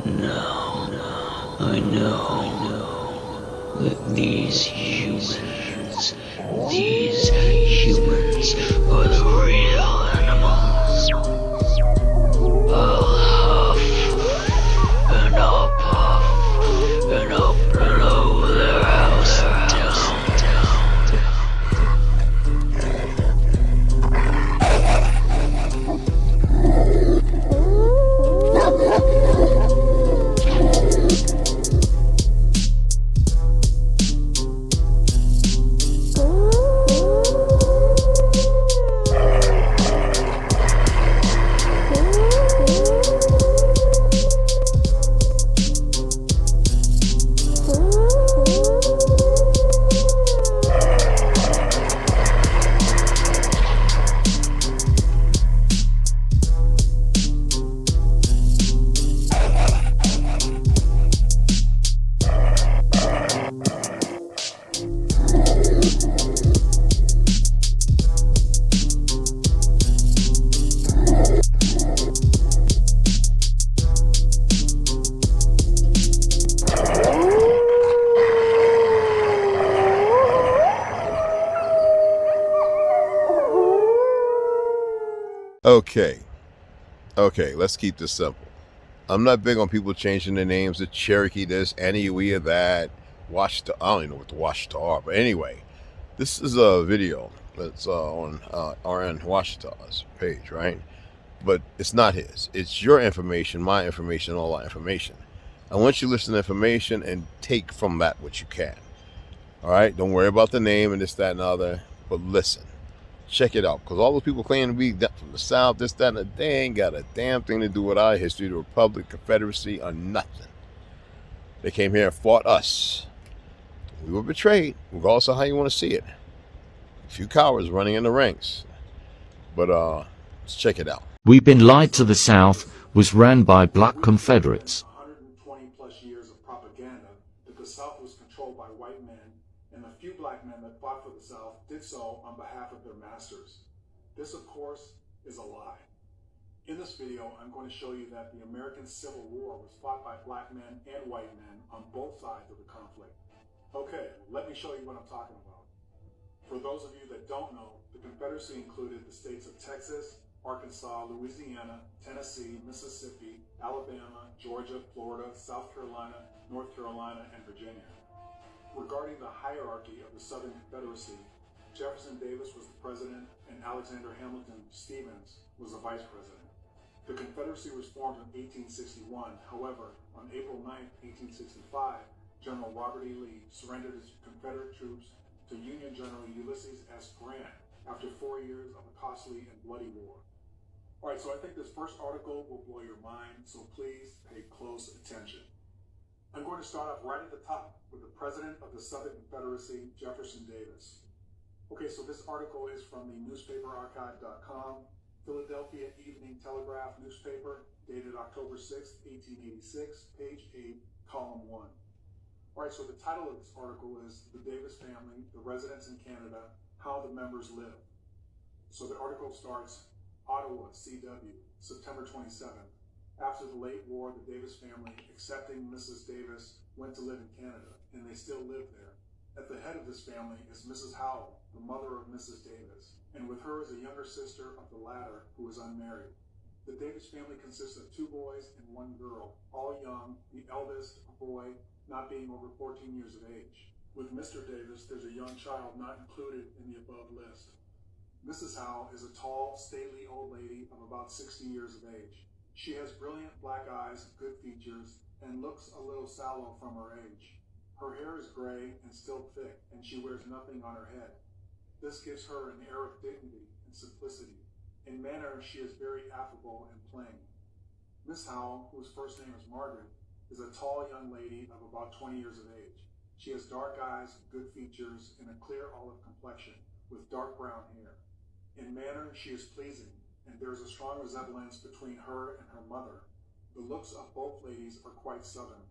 Now, I know that these humans are the real animals. I'll huff and I'll puff and I'll blow their house down. Okay, let's keep this simple. I'm not big on people changing their names to Cherokee this, Anywhere that, Washitaw. I don't even know what the Washitaw are, but anyway, this is a video that's on orion.washitaw's page, right? But it's not his. It's your information, my information, all our information. I want you to listen to information and take from that what you can. All right? Don't worry about the name and this, that, and the other, but listen. Check it out, because all those people claim to be from the South, this, that, and they ain't got a damn thing to do with our history, the Republic, Confederacy, or nothing. They came here and fought us. We were betrayed, regardless of how you want to see it. A few cowards running in the ranks. But let's check it out. We've been lied to. The South was ran by black Confederates. 120 plus years of propaganda that the South was controlled by white men, and the few black men that fought for the South did so on behalf of their masters. This, of course, is a lie. In this video, I'm going to show you that the American Civil War was fought by black men and white men on both sides of the conflict. Okay, let me show you what I'm talking about. For those of you that don't know, the Confederacy included the states of Texas, Arkansas, Louisiana, Tennessee, Mississippi, Alabama, Georgia, Florida, South Carolina, North Carolina, and Virginia. Regarding the hierarchy of the Southern Confederacy, Jefferson Davis was the president and Alexander Hamilton Stevens was the vice president. The Confederacy was formed in 1861. However, on April 9, 1865, General Robert E. Lee surrendered his Confederate troops to Union General Ulysses S. Grant after 4 years of a costly and bloody war. All right, so I think this first article will blow your mind, so please pay close attention. I'm going to start off right at the top with the president of the Southern Confederacy, Jefferson Davis. Okay, so this article is from the newspaperarchive.com, Philadelphia Evening Telegraph newspaper, dated October 6, 1886, page 8, column 1. All right, so the title of this article is The Davis Family, the Residents in Canada, How the Members Live. So the article starts, Ottawa, CW, September 27th. After the late war, the Davis family, accepting Mrs. Davis, went to live in Canada, and they still live there. At the head of this family is Mrs. Howell, the mother of Mrs. Davis, and with her is a younger sister of the latter who is unmarried. The Davis family consists of 2 boys and 1 girl, all young, the eldest, a boy, not being over 14 years of age. With Mr. Davis, there's a young child not included in the above list. Mrs. Howell is a tall, stately old lady of about 60 years of age. She has brilliant black eyes, good features, and looks a little sallow from her age. Her hair is gray and still thick, and she wears nothing on her head. This gives her an air of dignity and simplicity. In manner, she is very affable and plain. Miss Howell, whose first name is Margaret, is a tall young lady of about 20 years of age. She has dark eyes, good features, and a clear olive complexion, with dark brown hair. In manner, she is pleasing, and there is a strong resemblance between her and her mother. The looks of both ladies are quite southern.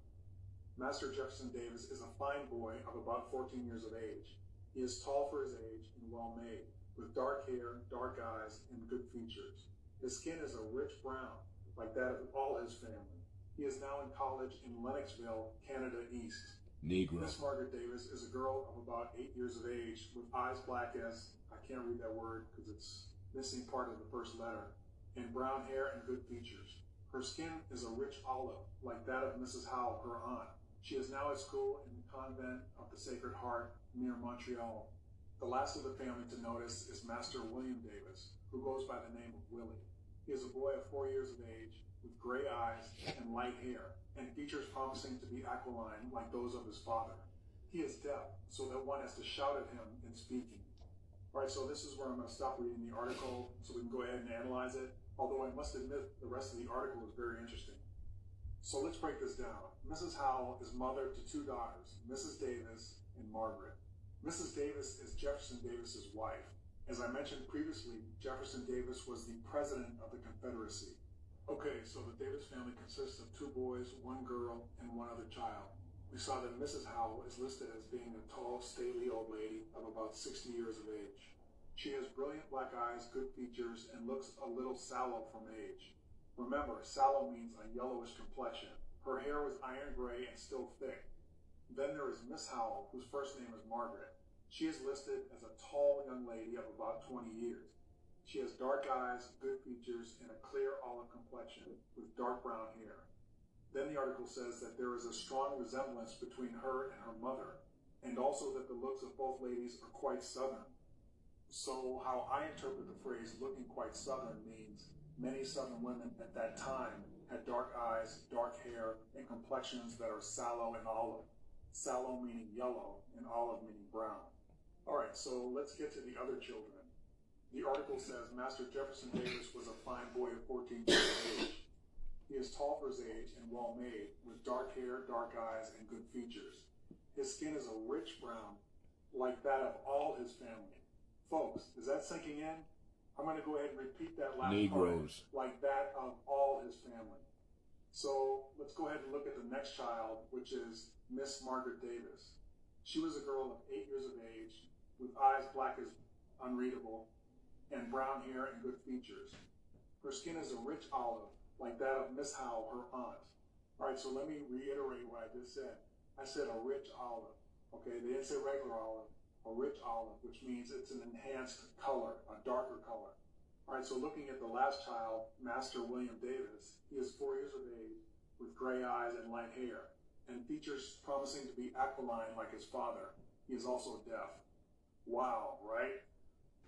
Master Jefferson Davis is a fine boy of about 14 years of age. He is tall for his age and well-made, with dark hair, dark eyes, and good features. His skin is a rich brown, like that of all his family. He is now in college in Lennoxville, Canada East. Negro. Miss Margaret Davis is a girl of about 8 years of age with eyes black as, I can't read that word because it's missing part of the first letter, and brown hair and good features. Her skin is a rich olive, like that of Mrs. Howe, her aunt. She is now at school in the convent of the Sacred Heart near Montreal. The last of the family to notice is Master William Davis, who goes by the name of Willie. He is a boy of 4 years of age, with gray eyes and light hair, and features promising to be aquiline like those of his father. He is deaf, so that one has to shout at him in speaking. All right, so this is where I'm going to stop reading the article so we can go ahead and analyze it, although I must admit the rest of the article is very interesting. So let's break this down. Mrs. Howell is mother to 2 daughters, Mrs. Davis and Margaret. Mrs. Davis is Jefferson Davis's wife. As I mentioned previously, Jefferson Davis was the president of the Confederacy. Okay, so the Davis family consists of 2 boys, 1 girl, and 1 other child. We saw that Mrs. Howell is listed as being a tall, stately old lady of about 60 years of age. She has brilliant black eyes, good features, and looks a little sallow from age. Remember, sallow means a yellowish complexion. Her hair was iron gray and still thick. Then there is Miss Howell, whose first name is Margaret. She is listed as a tall young lady of about 20 years. She has dark eyes, good features, and a clear olive complexion with dark brown hair. Then the article says that there is a strong resemblance between her and her mother, and also that the looks of both ladies are quite southern. So how I interpret the phrase looking quite southern means many southern women at that time had dark eyes, dark hair, and complexions that are sallow and olive. Sallow meaning yellow, and olive meaning brown. All right, so let's get to the other children. The article says Master Jefferson Davis was a fine boy of 14 years of age. He is tall for his age and well-made, with dark hair, dark eyes, and good features. His skin is a rich brown, like that of all his family. Folks, is that sinking in? I'm going to go ahead and repeat that last Negroes. part, like that of all his family. So let's go ahead and look at the next child, which is Miss Margaret Davis. She was a girl of 8 years of age, with eyes black as unreadable, and brown hair and good features. Her skin is a rich olive, like that of Miss Howe, her aunt. All right, so let me reiterate what I just said. I said a rich olive. Okay, they didn't say regular olive. A rich olive, which means it's an enhanced color, a darker color. All right, so looking at the last child, Master William Davis, he is 4 years of age, with gray eyes and light hair, and features promising to be aquiline like his father. He is also deaf. Wow, right?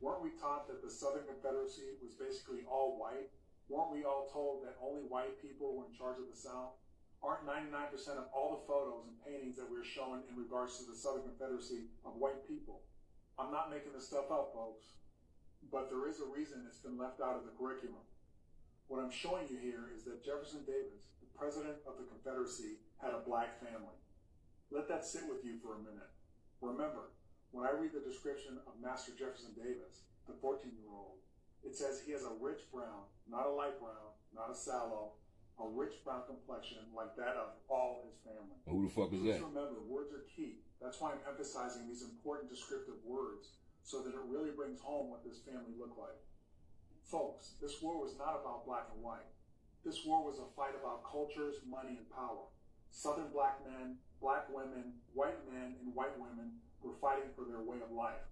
Weren't we taught that the Southern Confederacy was basically all white? Weren't we all told that only white people were in charge of the South? Aren't 99% of all the photos and paintings that we're showing in regards to the Southern Confederacy of white people? I'm not making this stuff up, folks, but there is a reason it's been left out of the curriculum. What I'm showing you here is that Jefferson Davis, the president of the Confederacy, had a black family. Let that sit with you for a minute. Remember, when I read the description of Master Jefferson Davis, the 14-year-old, it says he has a rich brown, not a light brown, not a sallow, a rich brown complexion like that of all his family. Who the fuck is Please that? remember, words are key. That's why I'm emphasizing these important descriptive words so that it really brings home what this family looked like. Folks, this war was not about black and white. This war was a fight about cultures, money, and power. Southern black men, black women, white men, and white women were fighting for their way of life.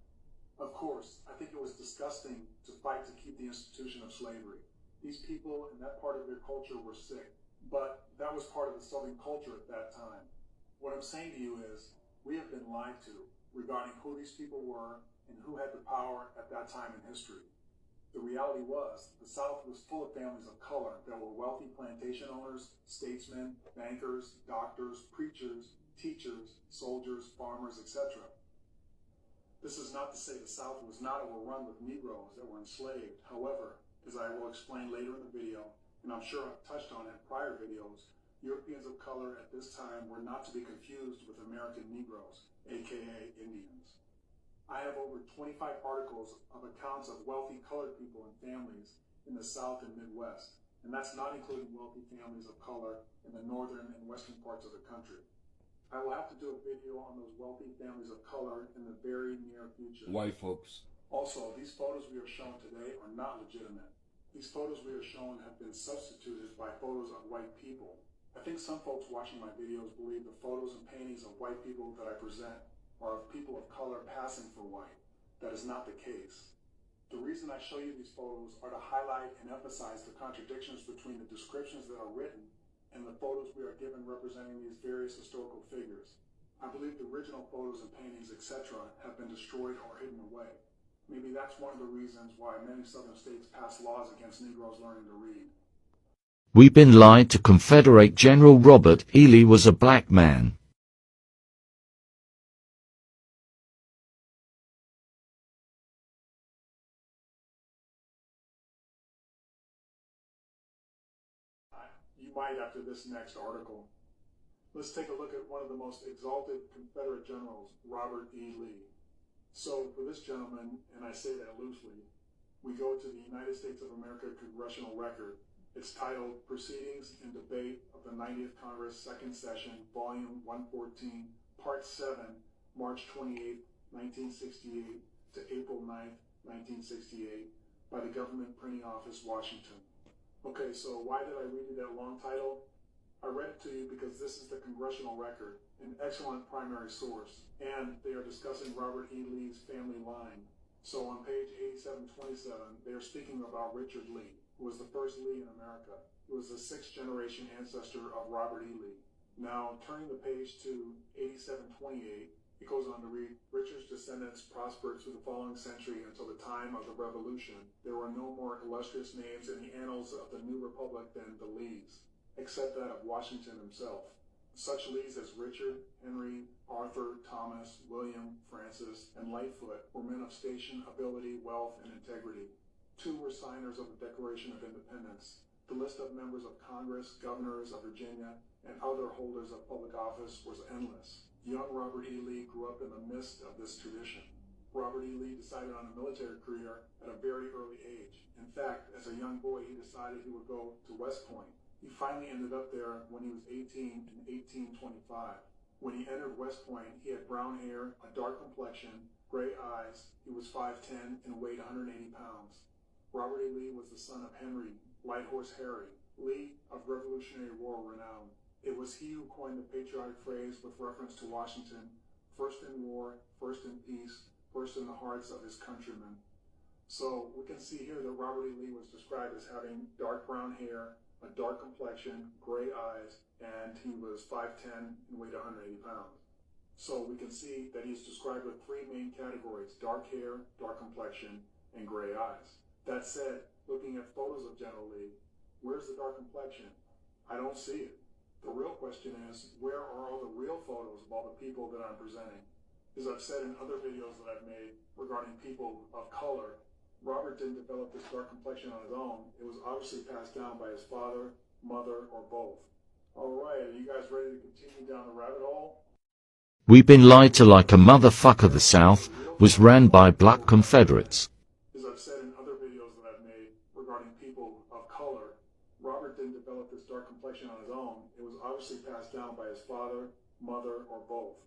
Of course, I think it was disgusting to fight to keep the institution of slavery. These people in that part of their culture were sick, but that was part of the Southern culture at that time. What I'm saying to you is, we have been lied to regarding who these people were and who had the power at that time in history. The reality was, the South was full of families of color that were wealthy plantation owners, statesmen, bankers, doctors, preachers, teachers, soldiers, farmers, etc. This is not to say the South was not overrun with Negroes that were enslaved. However, as I will explain later in the video, and I'm sure I've touched on it in prior videos, Europeans of color at this time were not to be confused with American Negroes, aka Indians. I have over 25 articles of accounts of wealthy colored people and families in the South and Midwest, and that's not including wealthy families of color in the northern and western parts of the country. I will have to do a video on those wealthy families of color in the very near future. White folks. Also, these photos we are shown today are not legitimate. These photos we are shown have been substituted by photos of white people. I think some folks watching my videos believe the photos and paintings of white people that I present are of people of color passing for white. That is not the case. The reason I show you these photos are to highlight and emphasize the contradictions between the descriptions that are written and the photos we are given representing these various historical figures. I believe the original photos and paintings, etc., have been destroyed or hidden away. Maybe that's one of the reasons why many southern states passed laws against Negroes learning to read. We've been lied to. Confederate General Robert E. Lee was a black man. You might after this next article. Let's take a look at one of the most exalted Confederate generals, Robert E. Lee. So for this gentleman, and I say that loosely, we go to the United States of America Congressional Record. It's titled Proceedings and Debate of the 90th Congress, Second Session, Volume 114, Part 7, March 28, 1968 to April 9, 1968, by the Government Printing Office, Washington. Okay, so why did I read you that long title? I read it to you because this is the Congressional Record, an excellent primary source, and they are discussing Robert E. Lee's family line. So on page 8727, they are speaking about Richard Lee, who was the first Lee in America. He was the sixth generation ancestor of Robert E. Lee. Now, turning the page to 8728, it goes on to read, Richard's descendants prospered through the following century until the time of the Revolution. There were no more illustrious names in the annals of the new republic than the Lees, except that of Washington himself. Such Lees as Richard, Henry, Arthur, Thomas, William, Francis, and Lightfoot were men of station, ability, wealth, and integrity. Two were signers of the Declaration of Independence. The list of members of Congress, governors of Virginia, and other holders of public office was endless. Young Robert E. Lee grew up in the midst of this tradition. Robert E. Lee decided on a military career at a very early age. In fact, as a young boy, he decided he would go to West Point. He finally ended up there when he was 18 in 1825. When he entered West Point, he had brown hair, a dark complexion, gray eyes. He was 5'10" and weighed 180 pounds. Robert E. Lee was the son of Henry, Light Horse Harry, Lee of Revolutionary War renown. It was he who coined the patriotic phrase with reference to Washington, first in war, first in peace, first in the hearts of his countrymen. So we can see here that Robert E. Lee was described as having dark brown hair, a dark complexion, gray eyes, and he was 5'10" and weighed 180 pounds. So we can see that he's described with three main categories: dark hair, dark complexion, and gray eyes. That said, looking at photos of General Lee, where's the dark complexion? I don't see it. The real question is, where are all the real photos of all the people that I'm presenting? As I've said in other videos that I've made regarding people of color, Robert didn't develop this dark complexion on his own. It was obviously passed down by his father, mother, or both. All right, are you guys ready to continue down the rabbit hole? We've been lied to like a motherfucker. The South was ran by black Confederates. As I've said in other videos that I've made regarding people of color, Robert didn't develop this dark complexion on his own. It was obviously passed down by his father, mother, or both.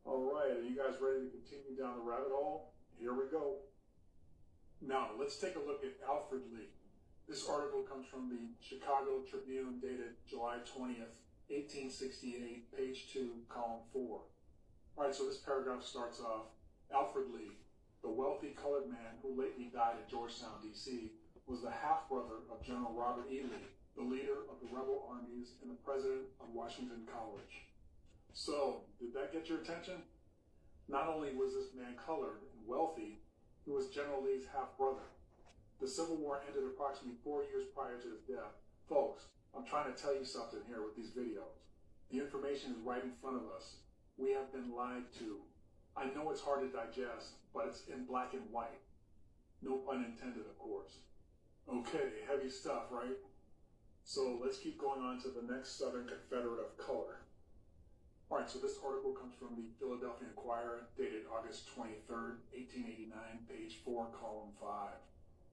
All right, are you guys ready to continue down the rabbit hole? Here we go. Now, let's take a look at Alfred Lee. This article comes from the Chicago Tribune dated July 20th, 1868, page 2, column 4. All right, so this paragraph starts off, Alfred Lee, the wealthy colored man who lately died at Georgetown, D.C., was the half-brother of General Robert E. Lee, the leader of the rebel armies and the president of Washington College. So, did that get your attention? Not only was this man colored and wealthy, he was General Lee's half-brother. The Civil War ended approximately 4 years prior to his death. Folks, I'm trying to tell you something here with these videos. The information is right in front of us. We have been lied to. I know it's hard to digest, but it's in black and white. No pun intended, of course. Okay, heavy stuff, right? So let's keep going on to the next Southern Confederate of color. All right, so this article comes from the Philadelphia Inquirer, dated August 23rd, 1889, page 4, column 5.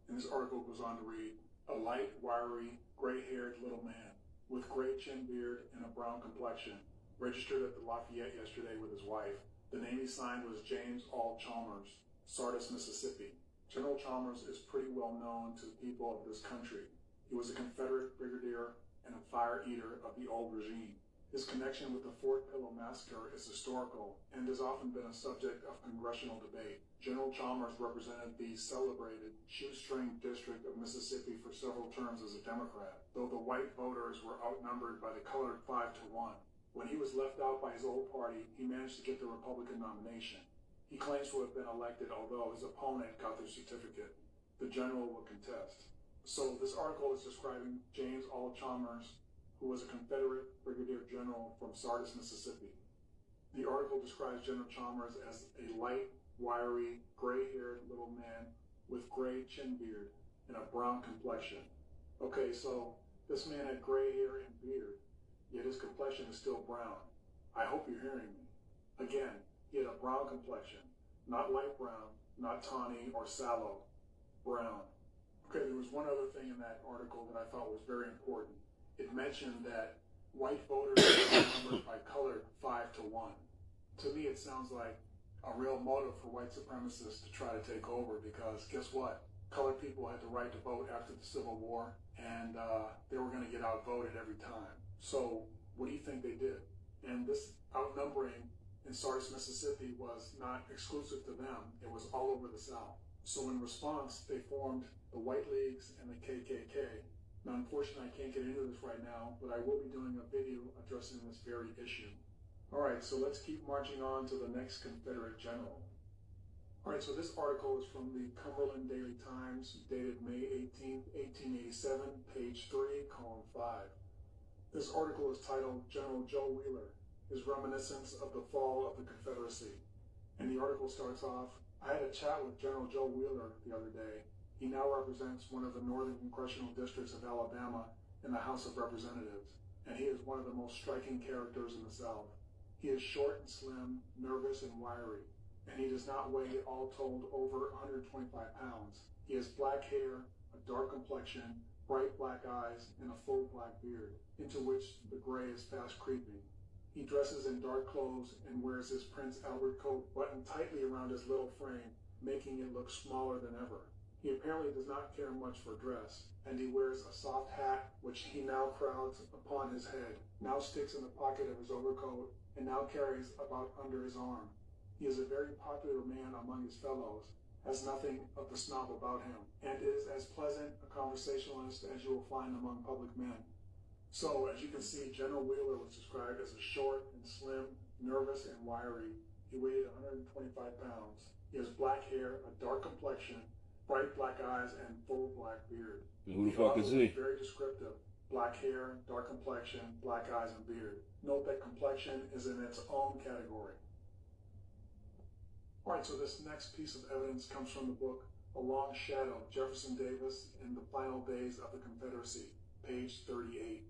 And this article goes on to read, a light, wiry, gray-haired little man with gray chin beard and a brown complexion registered at the Lafayette yesterday with his wife. The name he signed was James All Chalmers, Sardis, Mississippi. General Chalmers is pretty well known to the people of this country. He was a Confederate brigadier and a fire eater of the old regime. His connection with the Fort Pillow Massacre is historical and has often been a subject of congressional debate. General Chalmers represented the celebrated shoestring district of Mississippi for several terms as a Democrat, though the white voters were outnumbered by the colored 5-1. When he was left out by his old party, he managed to get the Republican nomination. He claims to have been elected, although his opponent got their certificate. The general will contest. So this article is describing James All Chalmers, who was a Confederate brigadier general from Sardis, Mississippi. The article describes General Chalmers as a light, wiry, gray-haired little man with gray chin beard and a brown complexion. Okay, so this man had gray hair and beard, yet his complexion is still brown. I hope you're hearing me. Again, he had a brown complexion, not light brown, not tawny or sallow, brown. Okay, there was one other thing in that article that I thought was very important. It mentioned that white voters were outnumbered by colored 5-1. To me, it sounds like a real motive for white supremacists to try to take over, because guess what? Colored people had the right to vote after the Civil War, and they were going to get outvoted every time. So what do you think they did? And this outnumbering in Sardis, Mississippi was not exclusive to them. It was all over the South. So in response, they formed the White Leagues and the KKK. Now, unfortunately, I can't get into this right now, but I will be doing a video addressing this very issue. All right, so let's keep marching on to the next Confederate general. All right, so this article is from the Cumberland Daily Times, dated May 18, 1887, page 3, column 5. This article is titled General Joe Wheeler, His Reminiscence of the Fall of the Confederacy. And the article starts off, I had a chat with General Joe Wheeler the other day. He now represents one of the northern congressional districts of Alabama in the House of Representatives, and he is one of the most striking characters in the South. He is short and slim, nervous and wiry, and he does not weigh, all told, over 125 pounds. He has black hair, a dark complexion, bright black eyes, and a full black beard, into which the gray is fast creeping. He dresses in dark clothes and wears his Prince Albert coat buttoned tightly around his little frame, making it look smaller than ever. He apparently does not care much for dress, and he wears a soft hat which he now crowds upon his head, now sticks in the pocket of his overcoat, and now carries about under his arm. He is a very popular man among his fellows, has nothing of the snob about him, and is as pleasant a conversationalist as you will find among public men. So, as you can see, General Wheeler was described as a short and slim, nervous and wiry. He weighed 125 pounds. He has black hair, a dark complexion, bright black eyes, and full black beard. Who the fuck is he? Very descriptive. Black hair, dark complexion, black eyes, and beard. Note that complexion is in its own category. Alright, so this next piece of evidence comes from the book A Long Shadow, Jefferson Davis in the Final Days of the Confederacy, page 38.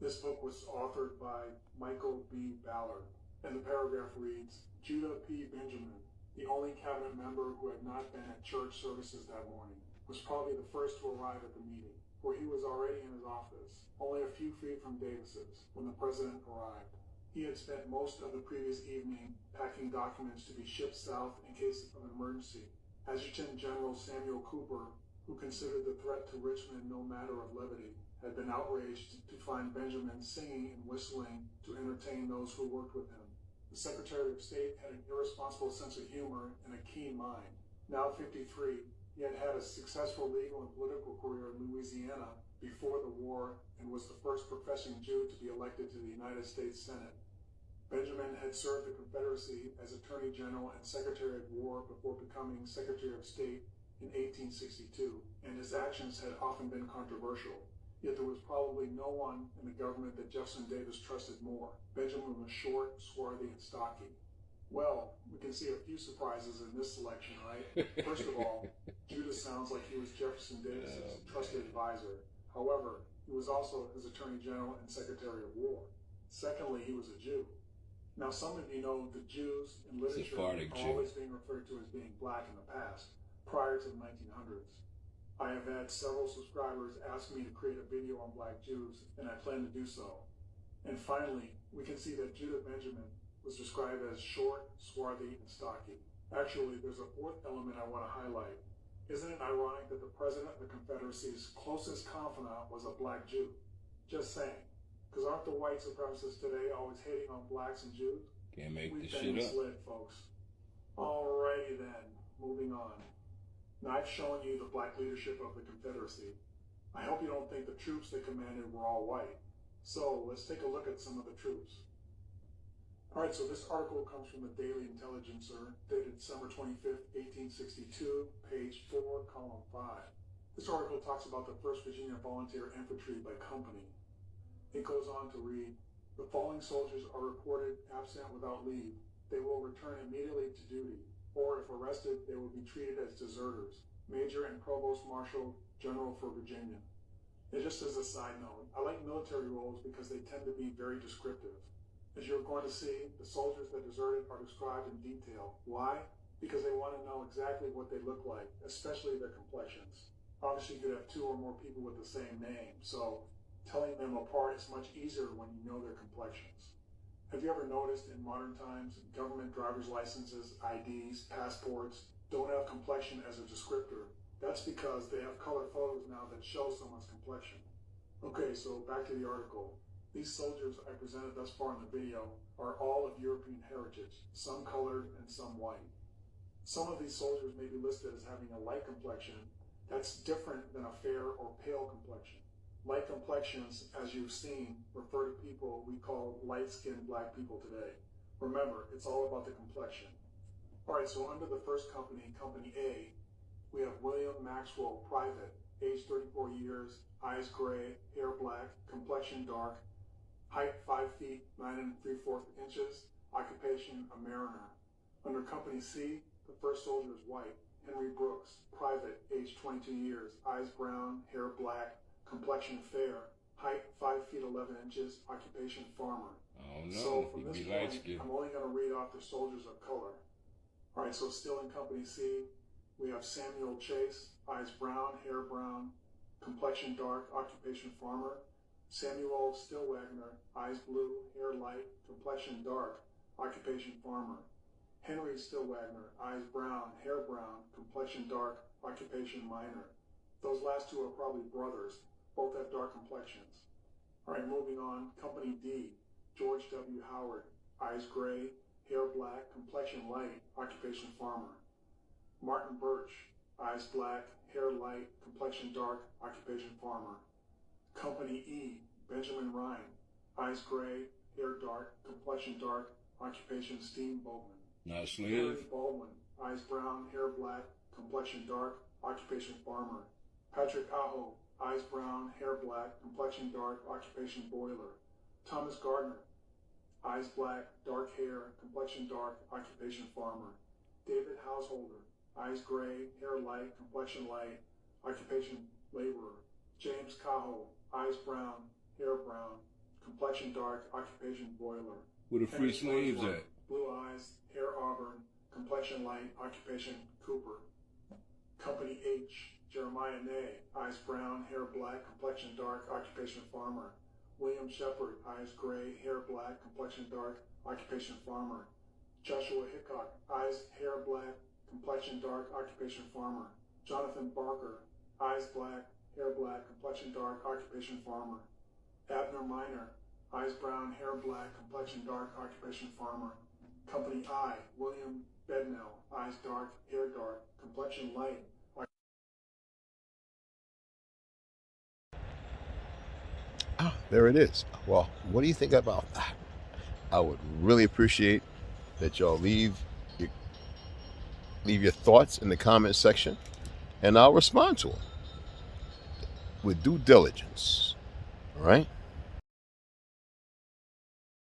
This book was authored by Michael B. Ballard, and the paragraph reads, Judah P. Benjamin, the only cabinet member who had not been at church services that morning, was probably the first to arrive at the meeting, for he was already in his office, only a few feet from Davis's, when the president arrived. He had spent most of the previous evening packing documents to be shipped south in case of an emergency. Adjutant General Samuel Cooper, who considered the threat to Richmond no matter of levity, had been outraged to find Benjamin singing and whistling to entertain those who worked with him. The Secretary of State had an irresponsible sense of humor and a keen mind. Now 53, he had had a successful legal and political career in Louisiana before the war and was the first professing Jew to be elected to the United States Senate. Benjamin had served the Confederacy as Attorney General and Secretary of War before becoming Secretary of State in 1862, and his actions had often been controversial. Yet there was probably no one in the government that Jefferson Davis trusted more. Benjamin was short, swarthy, and stocky. Well, we can see a few surprises in this selection, right? First of all, Judah sounds like he was Jefferson Davis's trusted advisor. However, he was also his Attorney General and Secretary of War. Secondly, he was a Jew. Now, some of you know the Jews in literature are always being referred to as being black in the past, prior to the 1900s. I have had several subscribers ask me to create a video on black Jews, and I plan to do so. And finally, we can see that Judah Benjamin was described as short, swarthy, and stocky. Actually, there's a fourth element I want to highlight. Isn't it ironic that the President of the Confederacy's closest confidant was a black Jew? Just saying. Because aren't the white supremacists today always hating on blacks and Jews? Can't make We've this been shit up. misled, folks. Alrighty then, moving on. Now I've shown you the black leadership of the Confederacy. I hope you don't think the troops they commanded were all white. So let's take a look at some of the troops. Alright, so this article comes from the Daily Intelligencer, dated December 25th, 1862, page 4, column 5. This article talks about the 1st Virginia Volunteer Infantry by company. It goes on to read, the following soldiers are reported absent without leave. They will return immediately to duty, or if arrested, they will be treated as deserters. Major and Provost Marshal General for Virginia. And just as a side note, I like military roles because they tend to be very descriptive. As you're going to see, the soldiers that deserted are described in detail. Why? Because they want to know exactly what they look like, especially their complexions. Obviously, you could have 2 or more people with the same name, so telling them apart is much easier when you know their complexions. Have you ever noticed in modern times, government driver's licenses, IDs, passports don't have complexion as a descriptor? That's because they have color photos now that show someone's complexion. Okay, so back to the article. These soldiers I presented thus far in the video are all of European heritage, some colored and some white. Some of these soldiers may be listed as having a light complexion. That's different than a fair or pale complexion. Light complexions, as you've seen, refer to people we call light-skinned black people today. Remember, it's all about the complexion. Alright, so under the 1st company, Company A, we have William Maxwell, private, age 34 years, eyes gray, hair black, complexion dark, height 5 feet 9 3/4 inches, occupation a mariner. Under Company C, the 1st soldier is white, Henry Brooks, private, age 22 years, eyes brown, hair black, complexion fair, height 5 feet 11 inches, occupation farmer. I don't know. So from He'd this be light point, skinned. I'm only going to read off the soldiers of color. Alright, so still in Company C, we have Samuel Chase, eyes brown, hair brown, complexion dark, occupation farmer. Samuel Stillwagner, eyes blue, hair light, complexion dark, occupation farmer. Henry Stillwagner, eyes brown, hair brown, complexion dark, occupation miner. Those last 2 are probably brothers. Both have dark complexions. Alright, moving on. Company D, George W. Howard, eyes gray, hair black, complexion light, occupation farmer. Martin Birch, eyes black, hair light, complexion dark, occupation farmer. Company E, Benjamin Ryan, eyes gray, hair dark, complexion dark, occupation steamboatman. Not slave. Henry Baldwin, eyes brown, hair black, complexion dark, occupation farmer. Patrick Aho, eyes brown, hair black, complexion dark, occupation boiler. Thomas Gardner, eyes black, dark hair, complexion dark, occupation farmer. David Householder, eyes gray, hair light, complexion light, occupation laborer. James Cahoe, eyes brown, hair brown, complexion dark, occupation boiler. Where the free slaves at? Blue eyes, hair auburn, complexion light, occupation cooper. Company H, Jeremiah Ney, eyes brown, hair black, complexion dark, occupation farmer. William Shepard, eyes gray, hair black, complexion dark, occupation farmer. Joshua Hickok, eyes hair black, complexion dark, occupation farmer. Jonathan Barker, eyes black, hair black, complexion dark, occupation farmer. Abner Minor, eyes brown, hair black, complexion dark, occupation farmer. Company I, William Bednell, eyes dark, hair dark, complexion light. Ah, there it is. Well, what do you think about that? I would really appreciate that y'all leave your thoughts in the comment section, and I'll respond to them with due diligence. All right?